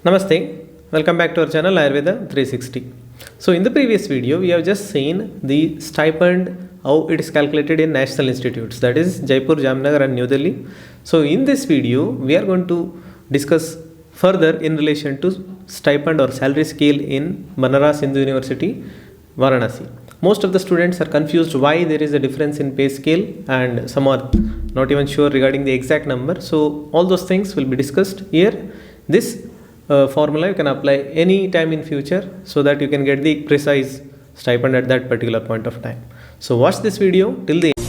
Namaste, welcome back to our channel Ayurveda 360. So in the previous video we have just seen the stipend, how it is calculated in national institutes, that is Jaipur, Jamnagar and New Delhi. So in this video we are going to discuss further in relation to stipend or salary scale in Banaras Hindu University, Varanasi. Most of the students are confused why there is a difference in pay scale and some are not even sure regarding the exact number. So all those things will be discussed here. This formula you can apply any time in future so that you can get the precise stipend at that particular point of time. So watch this video till the end.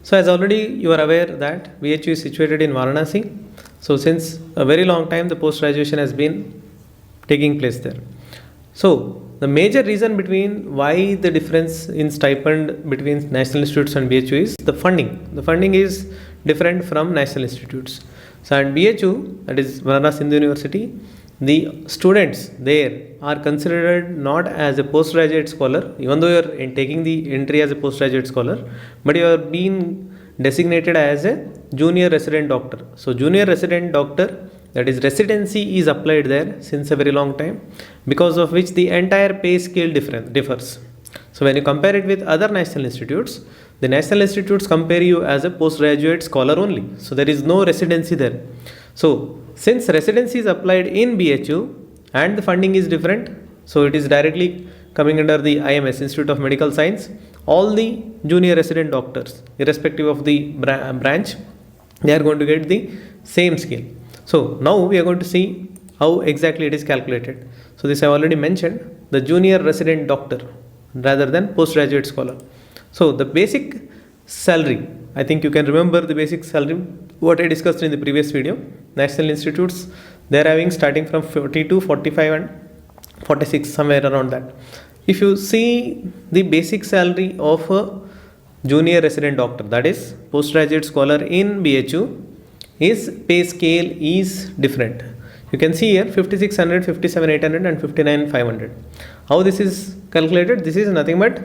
So as already you are aware that BHU is situated in Varanasi. So since a very long time the post graduation has been taking place there. So the major reason between why the difference in stipend between national institutes and BHU is the funding. The funding is different from national institutes. So at BHU, that is Banaras Hindu University, the students there are considered not as a postgraduate scholar, even though you are taking the entry as a postgraduate scholar, but you are being designated as a junior resident doctor. So junior resident doctor, that is residency, is applied there since a very long time, because of which the entire pay scale differs. So when you compare it with other national institutes, the national institutes compare you as a postgraduate scholar only. So there is no residency there. So since residency is applied in BHU and the funding is different, so it is directly coming under the IMS, Institute of Medical Science. All the junior resident doctors, irrespective of the branch, they are going to get the same scale. So now we are going to see how exactly it is calculated. So this I already mentioned, the junior resident doctor rather than postgraduate scholar. So the basic salary, I think you can remember the basic salary what I discussed in the previous video. National institutes, they are having starting from 42, 45 and 46, somewhere around that. If you see the basic salary of a junior resident doctor, that is postgraduate scholar in BHU, his pay scale is different. You can see here 5600, 57,800 and 59,500. How this is calculated? This is nothing but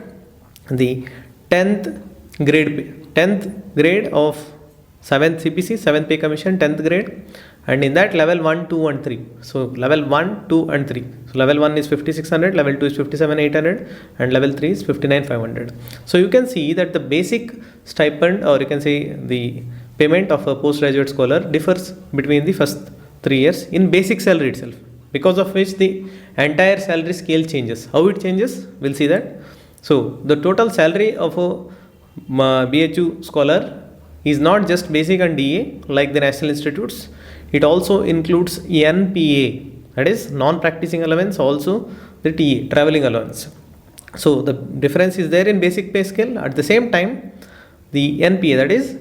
the 10th grade of 7th CPC, 7th pay commission, 10th grade, and in that level 1, 2 and 3. So level 1, 2 and 3. So level 1 is 5600, level 2 is 57,800 and level 3 is 59,500. So you can see that the basic stipend, or you can say the payment of a postgraduate scholar, differs between the first 3 years in basic salary itself, because of which the entire salary scale changes. How it changes? We'll see that. So the total salary of a BHU scholar is not just basic and DA like the national institutes. It also includes NPA, that is non-practicing allowance, also the TA, traveling allowance. So the difference is there in basic pay scale. At the same time, the NPA, that is,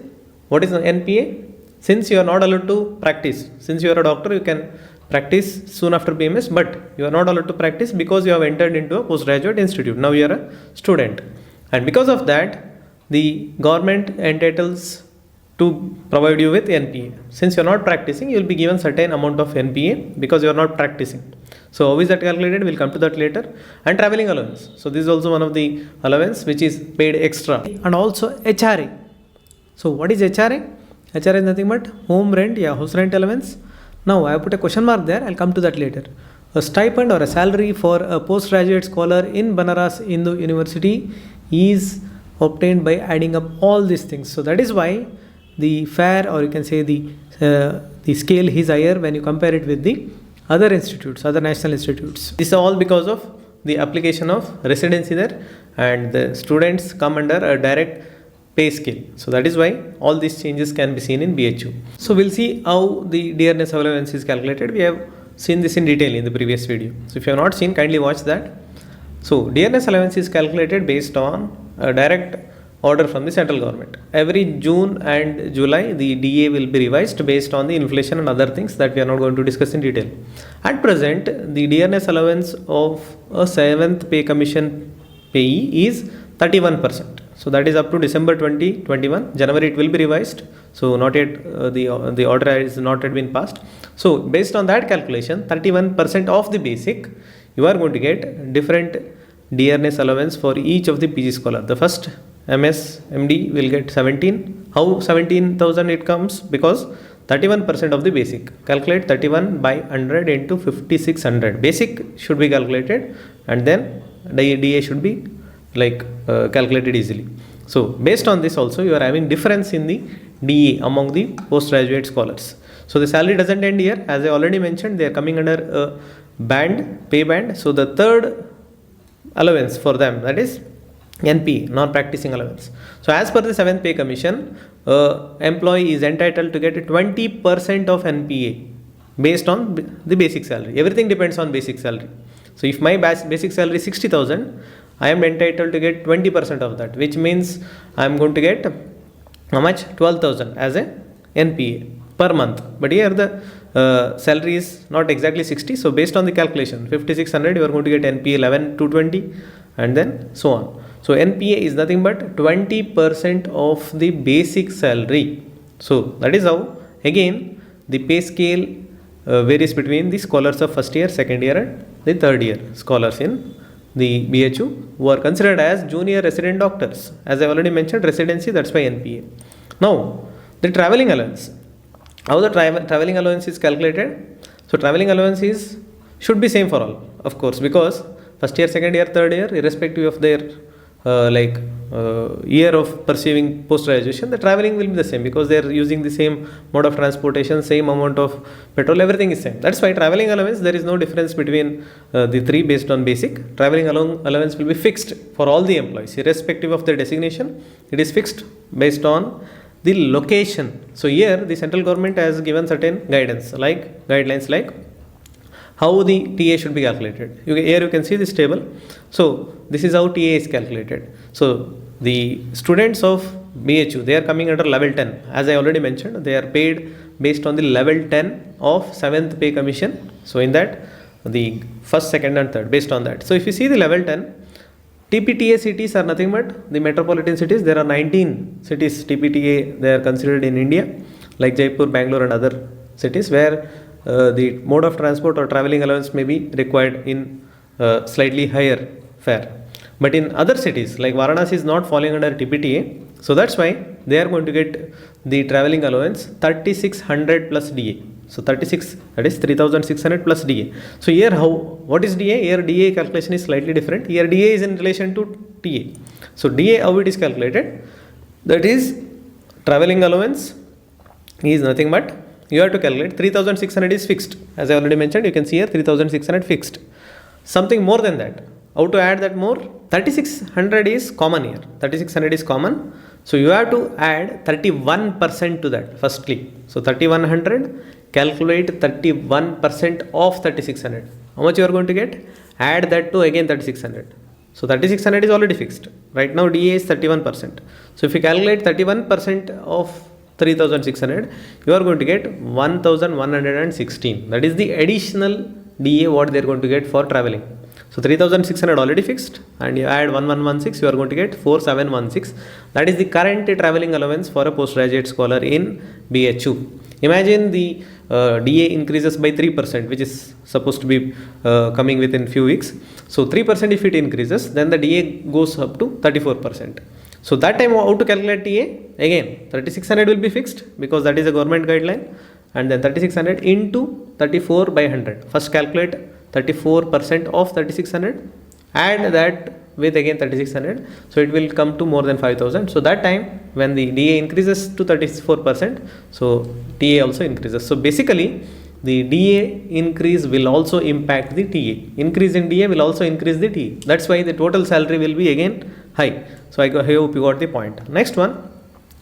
what is the NPA? Since you are not allowed to practice, since you are a doctor, you can practice soon after BMS, but you are not allowed to practice because you have entered into a postgraduate institute. Now you are a student, and because of that, the government entitles to provide you with NPA. Since you are not practicing, you will be given certain amount of NPA because you are not practicing. So how is that calculated? We'll come to that later. And traveling allowance. So this is also one of the allowance which is paid extra. And also HRA. So what is HRA? HRA is nothing but home rent, house rent allowance. Now I have put a question mark there. I'll come to that later. A stipend or a salary for a postgraduate scholar in Banaras Hindu University is obtained by adding up all these things. So that is why the fare, or you can say the scale is higher when you compare it with the other institutes, other national institutes. This is all because of the application of residency there, and the students come under a direct pay scale. So that is why all these changes can be seen in BHU. So we'll see how the dearness allowance is calculated. We have seen this in detail in the previous video. So if you have not seen, kindly watch that. So dearness allowance is calculated based on a direct order from the central government. Every June and July, the DA will be revised based on the inflation and other things that we are not going to discuss in detail. At present, the dearness allowance of a 7th pay commission payee is 31%. So that is up to December 2021. January it will be revised. So not yet, the order is not yet been passed. So based on that calculation, 31% of the basic, you are going to get different dearness allowance for each of the PG scholar. The first MS, MD will get 17. How 17,000 it comes? Because 31% of the basic. Calculate 31 by 100 into 5600. Basic should be calculated and then the DA should be calculated easily. So based on this also you are having difference in the DA among the postgraduate scholars. So the salary doesn't end here. As I already mentioned, they are coming under a band, pay band. So the third allowance for them, that is NP, non-practicing allowance. So as per the 7th pay commission, employee is entitled to get 20% of NPA based on the basic salary. Everything depends on basic salary. So if my basic salary is 60,000, I am entitled to get 20% of that, which means I am going to get how much? 12,000 as a NPA per month. But here the salary is not exactly 60. So based on the calculation, 5600 you are going to get NPA 11,220 and then so on. So NPA is nothing but 20% of the basic salary. So that is how again the pay scale varies between the scholars of first year, second year and the third year scholars in the BHU who are considered as junior resident doctors. As I already mentioned, residency, that's why NPA. Now the travelling allowance. How the travelling allowance is calculated? So travelling allowance should be same for all, of course, because first year, second year, third year, irrespective of their year of pursuing post graduation, the travelling will be the same because they are using the same mode of transportation, same amount of petrol, everything is same. That's why travelling allowance, there is no difference between the three based on basic. Travelling allowance will be fixed for all the employees irrespective of their designation. It is fixed based on the location. So here the central government has given certain guidelines like how the TA should be calculated. Here you can see this table. So this is how TA is calculated. So the students of BHU, they are coming under level 10. As I already mentioned, they are paid based on the level 10 of 7th pay commission. So in that the first, second and third based on that. So if you see the level 10, TPTA cities are nothing but the metropolitan cities. There are 19 cities TPTA they are considered in India, like Jaipur, Bangalore and other cities where the mode of transport or travelling allowance may be required in slightly higher fare. But in other cities like Varanasi is not falling under TPTA, so that's why they are going to get the travelling allowance 3600 plus DA. So 36, that is 3600 plus DA. So here what is DA? Here DA calculation is slightly different. Here DA is in relation to TA. So DA, how it is calculated? That is travelling allowance is nothing but you have to calculate 3600 is fixed. As I already mentioned, you can see here 3600 fixed. Something more than that. How to add that more? 3600 is common here. 3600 is common. So you have to add 31% to that firstly. So 3100, calculate 31% of 3600. How much you are going to get? Add that to again 3600. So 3600 is already fixed. Right now DA is 31%. So if you calculate 31% of 3600, you are going to get 1116. That is the additional DA what they are going to get for travelling. So 3600 already fixed and you add 1116, you are going to get 4716. That is the current travelling allowance for a postgraduate scholar in BHU. Imagine the DA increases by 3%, which is supposed to be coming within few weeks. So 3% if it increases, then the DA goes up to 34%. So that time how to calculate TA? Again 3600 will be fixed because that is a government guideline, and then 3600 into 34 by 100. First calculate 34% of 3600, add that with again 3600, so it will come to more than 5000. So that time when the DA increases to 34%, so TA also increases. So basically the DA increase will also impact the TA. Increase in DA will also increase the TA. That's why the total salary will be again high. So I hope you got the point. Next one.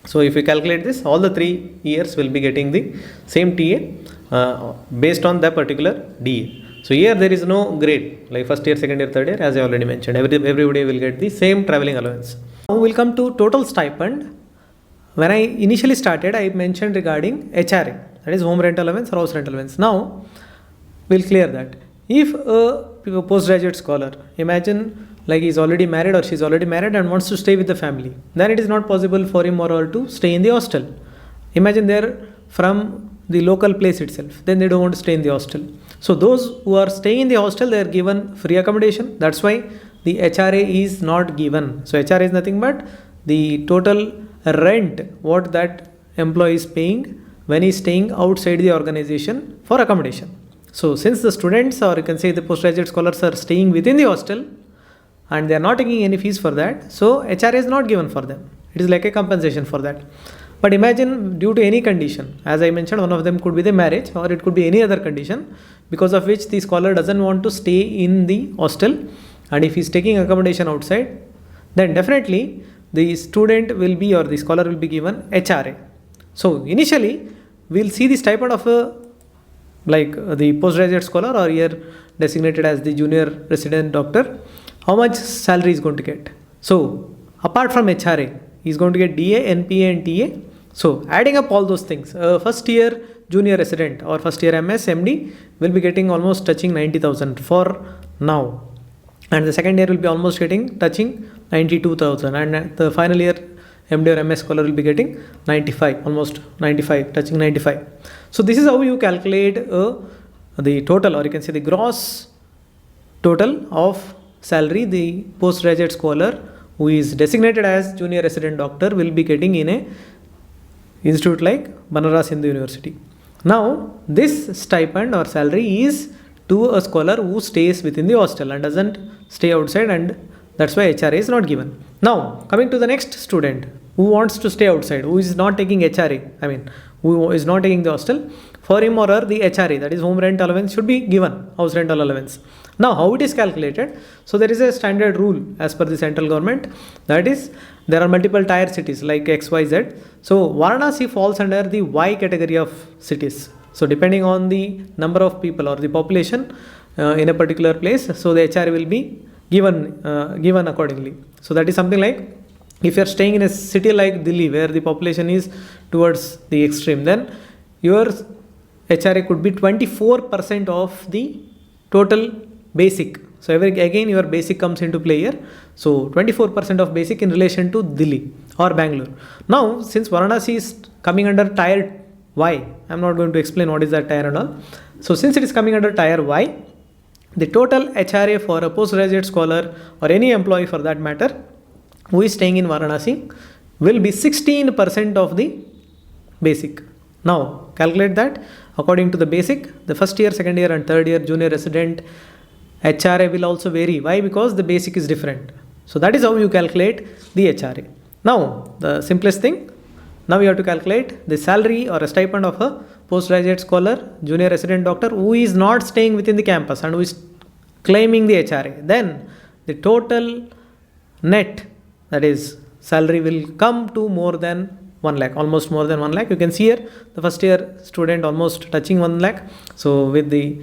So if you calculate this, all the 3 years will be getting the same TA based on that particular DA. So here there is no grade like first year, second year, third year, as I already mentioned. Everybody will get the same travelling allowance. Now we will come to total stipend. When I initially started, I mentioned regarding HRA, that is home rent allowance or house rent allowance. Now we will clear that. If a postgraduate scholar, imagine like he is already married or she is already married and wants to stay with the family, then it is not possible for him or her to stay in the hostel. Imagine they are from the local place itself, then they don't want to stay in the hostel. So those who are staying in the hostel, they are given free accommodation. That's why the HRA is not given. So HRA is nothing but the total rent what that employee is paying when he is staying outside the organization for accommodation. So since the students, or you can say the postgraduate scholars, are staying within the hostel and they are not taking any fees for that, so HRA is not given for them. It is like a compensation for that. But imagine due to any condition, as I mentioned, one of them could be the marriage, or it could be any other condition because of which the scholar doesn't want to stay in the hostel, and if he is taking accommodation outside, then definitely the student will be, or the scholar will be given HRA. So initially we will see the stipend of the postgraduate scholar, or here designated as the junior resident doctor, how much salary is going to get. So apart from HRA, he is going to get DA, NPA and TA. So adding up all those things, first year junior resident or first year MS, MD will be getting almost touching 90,000 for now. And the second year will be almost touching 92,000. And the final year MD or MS scholar will be getting 95, almost 95, touching 95. So this is how you calculate the total, or you can say the gross total of salary the postgraduate scholar who is designated as junior resident doctor will be getting in a institute like Banaras Hindu University. Now this stipend or salary is to a scholar who stays within the hostel and doesn't stay outside, and that's why HRA is not given. Now coming to the next student who wants to stay outside, who is not taking HRA, who is not taking the hostel, for him or her the HRA, that is home rent allowance, should be given, house rental allowance. Now how it is calculated? So there is a standard rule as per the central government, that is there are multiple tier cities like XYZ. So Varanasi falls under the Y category of cities. So depending on the number of people or the population in a particular place, so the HRA will be given accordingly. So that is something like, if you are staying in a city like Delhi where the population is towards the extreme, then your HRA could be 24% of the total basic. So again your basic comes into play here. So 24% of basic in relation to Delhi or Bangalore. Now since Varanasi is coming under tier Y, I am not going to explain what is that tier and all. So since it is coming under tier Y, the total HRA for a postgraduate scholar or any employee for that matter who is staying in Varanasi will be 16% of the basic. Now calculate that according to the basic, the first year, second year and third year junior resident HRA will also vary. Why? Because the basic is different. So that is how you calculate the HRA. Now the simplest thing, now you have to calculate the salary or a stipend of a postgraduate scholar, junior resident doctor who is not staying within the campus and who is claiming the HRA. Then the total net, that is salary, will come to more than 1 lakh, almost more than 1 lakh. You can see here the first year student almost touching 1 lakh. So with the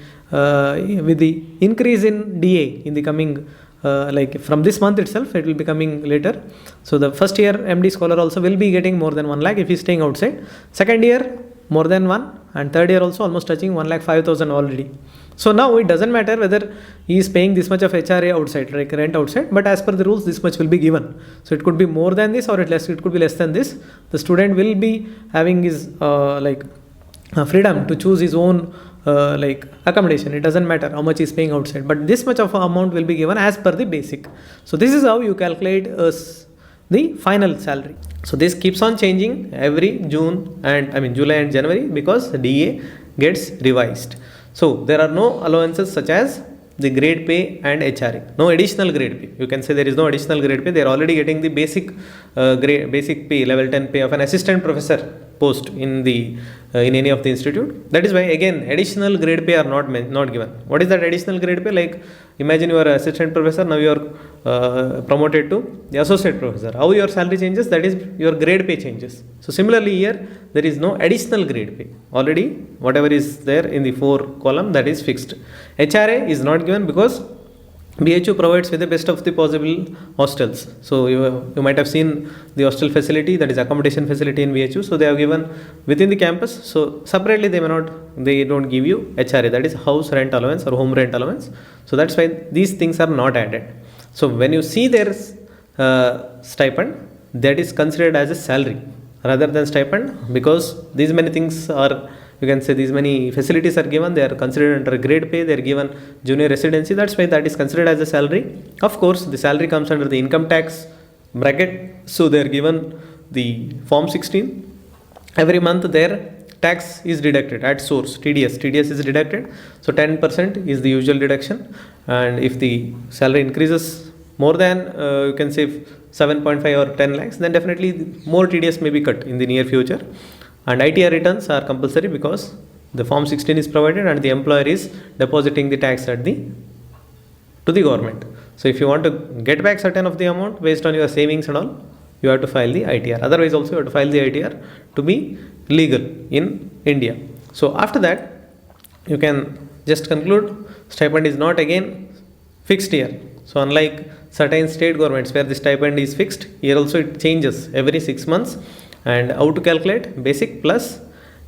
increase in DA in the coming like from this month itself, it will be coming later. So the first year MD scholar also will be getting more than 1 lakh if he is staying outside. Second year more than 1, and third year also almost touching 1,05,000 already. So now it doesn't matter whether he is paying this much of HRA outside, like rent outside, but as per the rules this much will be given. So it could be more than this or it could be less than this. The student will be having his freedom to choose his own accommodation. It doesn't matter how much he is paying outside, but this much of amount will be given as per the basic. So this is how you calculate the final salary. So this keeps on changing every July and January, because the DA gets revised. So there are no allowances such as the grade pay and HRA. No additional grade pay. You can say there is no additional grade pay. They are already getting the basic pay, level 10 pay of an assistant professor post in any of the institute. That is why again additional grade pay are not given. What is that additional grade pay? Like imagine you are an assistant professor, now you are promoted to the associate professor. How your salary changes? That is your grade pay changes. So similarly here there is no additional grade pay. Already whatever is there in the 4 column, that is fixed. HRA is not given because BHU provides with the best of the possible hostels. So you might have seen the hostel facility, that is accommodation facility in BHU. So they have given within the campus. So separately they don't give you HRA, that is house rent allowance or home rent allowance. So that's why these things are not added. So when you see their stipend, that is considered as a salary rather than stipend, because these many things are you can say these many facilities are given, they are considered under grade pay, they are given junior residency, that's why that is considered as a salary. Of course the salary comes under the income tax bracket, so they are given the form 16. Every month their tax is deducted at source, TDS is deducted, so 10% is the usual deduction, and if the salary increases more than you can say 7.5 or 10 lakhs, then definitely more TDS may be cut in the near future. And ITR returns are compulsory because the form 16 is provided and the employer is depositing the tax at the to the government. So if you want to get back certain of the amount based on your savings and all, you have to file the ITR. Otherwise also you have to file the ITR to be legal in India. So after that you can just conclude stipend is not again fixed here. So unlike certain state governments where the stipend is fixed, here also it changes every 6 months. And how to calculate? Basic plus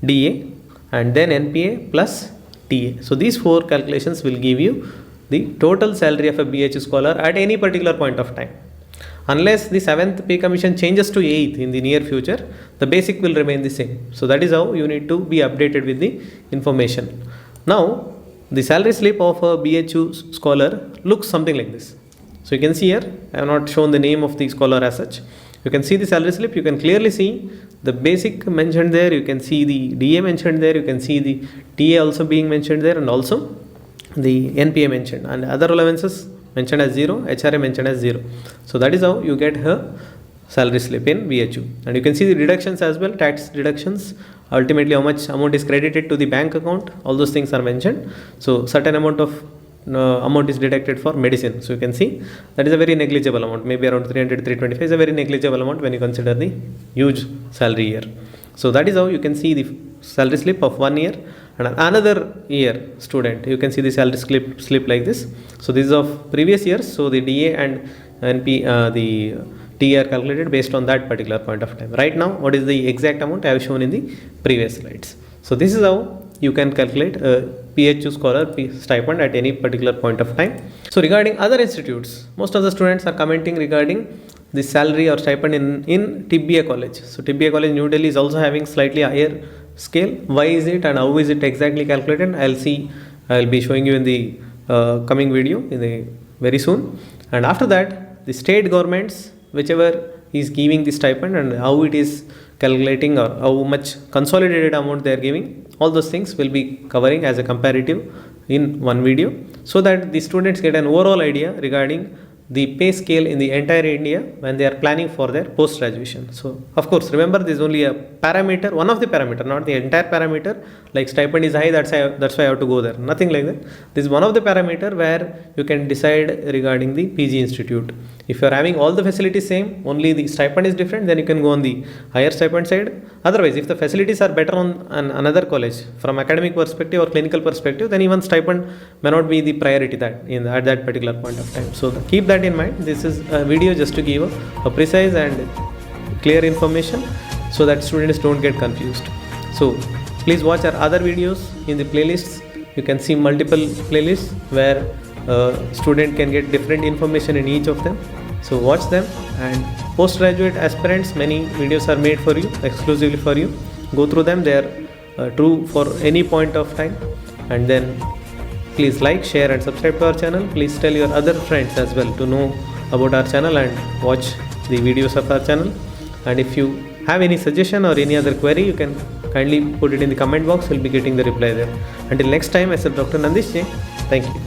DA and then NPA plus TA. So these 4 calculations will give you the total salary of a BHU scholar at any particular point of time. Unless the 7th pay commission changes to 8th in the near future, the basic will remain the same. So that is how you need to be updated with the information. Now the salary slip of a BHU scholar looks something like this. So you can see here, I have not shown the name of the scholar as such. You can see the salary slip, you can clearly see the basic mentioned there, you can see the DA mentioned there, you can see the TA also being mentioned there, and also the NPA mentioned, and other allowances mentioned as 0, HRA mentioned as 0. So that is how you get her salary slip in VHU. And you can see the deductions as well, tax deductions, ultimately how much amount is credited to the bank account, all those things are mentioned. So certain amount of amount is deducted for medicine. So you can see that is a very negligible amount, maybe around 300, 325 is a very negligible amount when you consider the huge salary year. So that is how you can see the salary slip of 1 year, and another year student you can see the salary slip like this. So this is of previous years, so the DA and NP the T are calculated based on that particular point of time. Right now what is the exact amount I have shown in the previous slides. So this is how you can calculate a PHU scholar stipend at any particular point of time. So regarding other institutes, most of the students are commenting regarding the salary or stipend in TBA college. So TBA college New Delhi is also having slightly higher scale. Why is it and how is it exactly calculated? I'll be showing you in the coming video in the very soon. And after that the state governments, whichever is giving the stipend and how it is calculating or how much consolidated amount they are giving, all those things will be covering as a comparative in one video, so that the students get an overall idea regarding the pay scale in the entire India when they are planning for their post graduation. So of course remember this is only a parameter, one of the parameter, not the entire parameter. Like stipend is high, that's why I have to go there, nothing like that. This is one of the parameter where you can decide regarding the PG institute. If you are having all the facilities same, only the stipend is different, then you can go on the higher stipend side. Otherwise if the facilities are better on another college from academic perspective or clinical perspective, then even stipend may not be the priority at that particular point of time. So keep that in mind. This is a video just to give a precise and clear information so that students don't get confused. So please watch our other videos in the playlists. You can see multiple playlists where student can get different information in each of them. So watch them. And postgraduate aspirants, many videos are made for you, exclusively for you. Go through them, they are true for any point of time. And then please like, share and subscribe to our channel. Please tell your other friends as well to know about our channel and watch the videos of our channel. And if you have any suggestion or any other query, you can kindly put it in the comment box. We'll be getting the reply there. Until next time, I said Dr. NANDEESH J. Thank you.